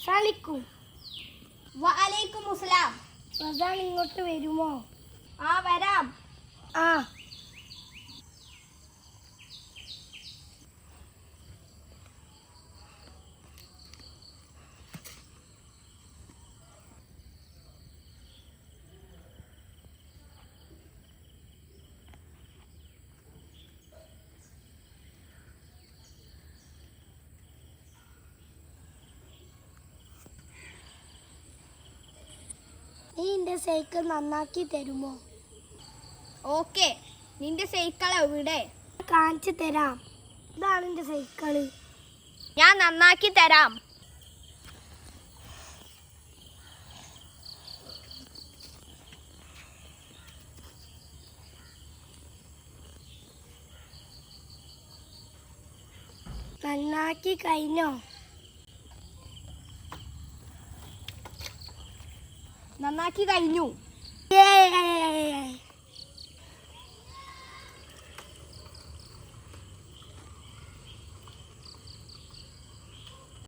അസ്സലാമലൈക്കും. വഅലൈക്കും അസ്സലാം. റസാൻ ഇങ്ങോട്ട് വരുമോ? ആ വരാം. ആ നീ എൻ്റെ സൈക്കിൾ നന്നാക്കി തരുമോ? ഓക്കെ. നിന്റെ സൈക്കിൾ എവിടെ? കാണിച്ചു തരാം. ഇതാണ് എൻ്റെ സൈക്കിള്. ഞാൻ നന്നാക്കി തരാം. നന്നാക്കി കഴിഞ്ഞോ? നന്നാക്കി കഴിഞ്ഞു. ഏയ്